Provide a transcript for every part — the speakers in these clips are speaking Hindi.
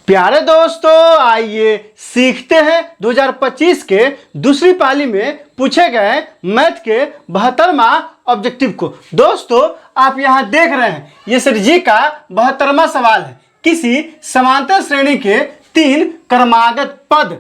प्यारे दोस्तों, आइए सीखते हैं 2025 के दूसरी पाली में पूछे गए मैथ के 72वां ऑब्जेक्टिव को। दोस्तों, आप यहां देख रहे हैं ये सर जी का 72वां सवाल है। किसी समांतर श्रेणी के तीन क्रमागत पद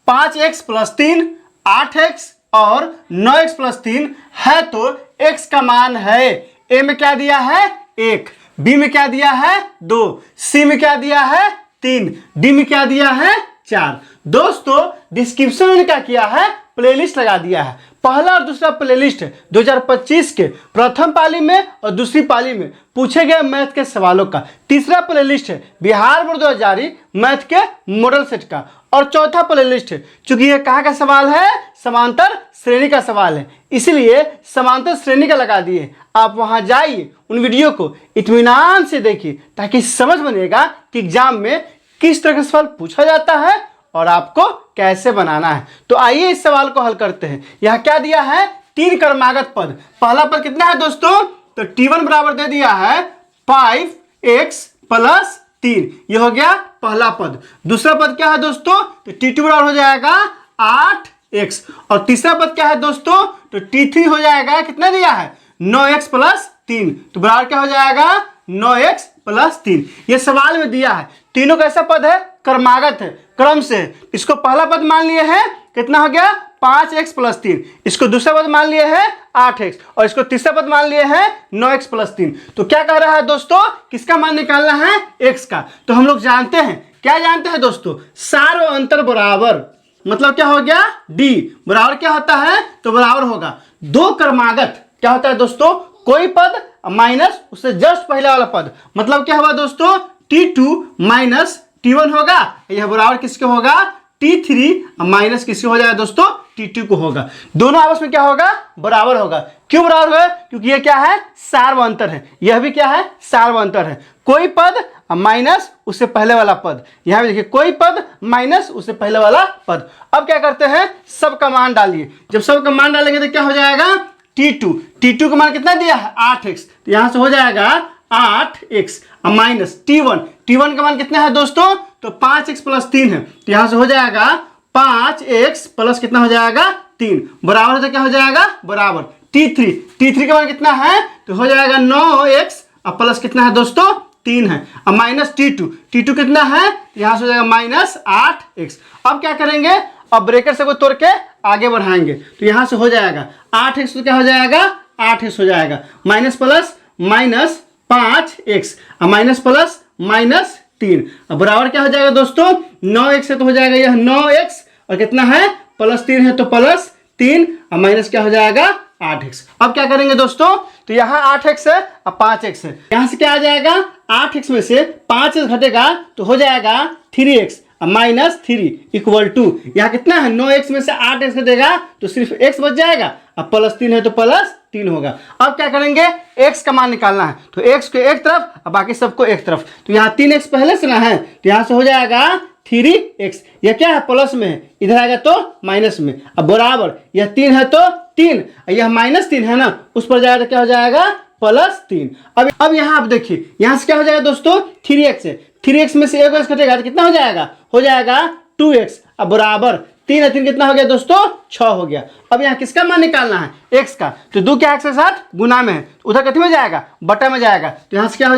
5x + 3, 8x और 9x + 3 है तो x का मान है। ए में क्या दिया है 1, बी में क्या दिया है 2, सी में क्या दिया है 3, डी में क्या दिया है 4। दोस्तों, डिस्क्रिप्शन में क्या किया है, प्लेलिस्ट लगा दिया है। पहला और दूसरा प्लेलिस्ट है 2025 के प्रथम पाली में और दूसरी पाली में पूछे गए मैथ के सवालों का। तीसरा प्लेलिस्ट है बिहार बोर्ड 2020 मैथ के मॉडल सेट का। और चौथा प्लेलिस्ट है, चूंकि ये कहाँ का सवाल है, समांतर श्रेणी का सवाल है, इसलिए समांतर श्रेणी का लगा दिए। आप वहां जाइए, उन वीडियो को इत्मीनान से देखिए ताकि समझ बनेगा कि एग्जाम में किस तरह का सवाल पूछा जाता है और आपको कैसे बनाना है। तो आइए इस सवाल को हल करते हैं। यहाँ क्या दिया है, तीन क्रमागत पद। पहला पद कितना है दोस्तों, तो t1 बराबर दे दिया है 5x + 3, ये हो गया पहला पद। दूसरा पद क्या है दोस्तों, तो t2 बराबर हो जाएगा 8x। और तीसरा पद क्या है दोस्तों, तो t3 हो जाएगा, कितना दिया है 9x + 3, तो बराबर क्या हो जाएगा 9x + 3। ये सवाल में दिया है। तीनों कैसा पद है, क्रमागत है, क्रम से। इसको पहला पद मान लिए हैं, कितना हो गया 5x + 3। इसको दूसरा पद मान लिए हैं 8x और इसको तीसरा पद मान लिए हैं 9x + 3। तो क्या कह रहा है दोस्तों, किसका मान निकालना है, x का। तो हम लोग जानते हैं, क्या जानते हैं दोस्तों, सार व अंतर बराबर, मतलब क्या हो गया d बराबर क्या होता है, तो बराबर होगा दो क्रमागत। क्या होता है दोस्तों, कोई पद माइनस उससे जस्ट पहले वाला पद, मतलब क्या होगा दोस्तों t2 - t1 होगा। यह बराबर किसके होगा, t3 माइनस किसके हो जाएगा दोस्तों, t2 को होगा। दोनों आपस में क्या होगा, बराबर होगा। क्यों बराबर होगा, क्योंकि ये क्या है, सार व अंतर है। यह भी क्या है, सार व अंतर है। कोई पद माइनस उससे पहले वाला पद, यहां भी देखिए कोई पद माइनस उससे पहले वाला पद। अब क्या करते हैं, सब का मान डालिए। जब सब का मान डालेंगे तो क्या हो जाएगा, t2 का मान कितना दिया है 8x, तो यहां से हो जाएगा 8x माइनस t1 का मान कितना है दोस्तों, तो 5x + 3 है, तो यहां से हो जाएगा 5x प्लस कितना हो जाएगा 3, बराबर तो क्या हो जाएगा, बराबर t3 का मान कितना है, तो हो जाएगा 9x प्लस कितना है दोस्तों 3 है, अब माइनस t2 कितना है, यहां से हो जाएगा -8x। अब क्या करेंगे, अब ब्रेकेट से को तोड़ के आगे बढ़ाएंगे, तो यहां से हो जाएगा 8x, तो क्या हो जाएगा 8x हो जाएगा, minus plus minus 5x minus plus minus 3, अब बराबर क्या हो जाएगा दोस्तों 9x है, तो हो जाएगा यह 9x और कितना है +3 है, तो +3 और माइनस क्या हो जाएगा 8x। अब क्या करेंगे दोस्तों, तो यहाँ 8x है और 5x है, यहाँ से क्या आ जाएगा 8x में से 5x घटेगा तो हो जाएगा 3x -3 = यहाँ कितना है 9x में से 8x घटेगा तो सिर्फ x बच जाएगा, अब +3 है तो +3 होगा। अब क्या करेंगे, x का मान निकालना है, तो x को एक तरफ और बाकी सबको एक तरफ। तो यहाँ 3x पहले से ना है, तो यहाँ से हो जाएगा 3x, यह क्या है प्लस में है, इधर आएगा तो माइनस में। अब बराबर यह 3 है तो 3, यह -3 है ना, उस पर जाएगा तो क्या हो जाएगा +3। अब यहाँ आप देखिए, यहाँ से क्या हो जाएगा दोस्तों 3x है, 3x में से 1x घटेगा तो कितना हो जाएगा 2x। अब बराबर 3 और 3 कितना हो गया दोस्तों 6 हो गया। अब यहाँ किसका मान निकालना है, x का, तो 2 क्या x के साथ गुना में है, उधर कितने में जाएगा, बटा में जाएगा, तो यहाँ से क्या हो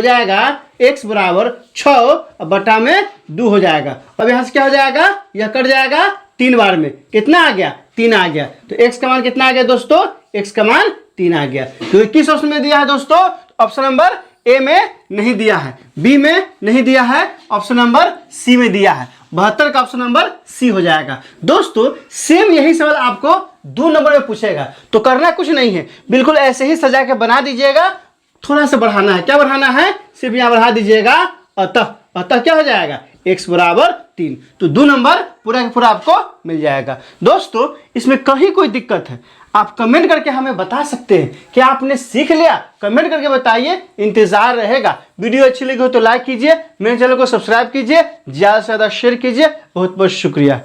जाएगा x बराबर 6 और बटा में 2 हो जाएगा। अब यहाँ से क्या हो जाएगा, यह कट जाएगा 3 बार में, कितना आ गया 3 आ गया, तो x का मान कितना आ गया दोस्तों, x का मान 3 आ गया। तो किस ऑप्शन में दिया है दोस्तों, ऑप्शन नंबर ए में नहीं दिया है, बी में नहीं दिया है, ऑप्शन नंबर सी में दिया है। 72 का ऑप्शन नंबर सी हो जाएगा। दोस्तों, सेम यही सवाल आपको 2 नंबर में पूछेगा, तो करना कुछ नहीं है, बिल्कुल ऐसे ही सजा के बना दीजिएगा। थोड़ा सा बढ़ाना है, क्या बढ़ाना है, सिर्फ यहाँ बढ़ा दीजिएगा, अतः क्या हो जाएगा x बराबर 3, तो 2 नंबर पूरा का पूरा आपको मिल जाएगा। दोस्तों, इसमें कहीं कोई दिक्कत है, आप कमेंट करके हमें बता सकते हैं कि आपने सीख लिया, कमेंट करके बताइए, इंतजार रहेगा। वीडियो अच्छी लगी हो तो लाइक कीजिए, मेरे चैनल को सब्सक्राइब कीजिए, ज़्यादा से ज़्यादा शेयर कीजिए। बहुत बहुत शुक्रिया।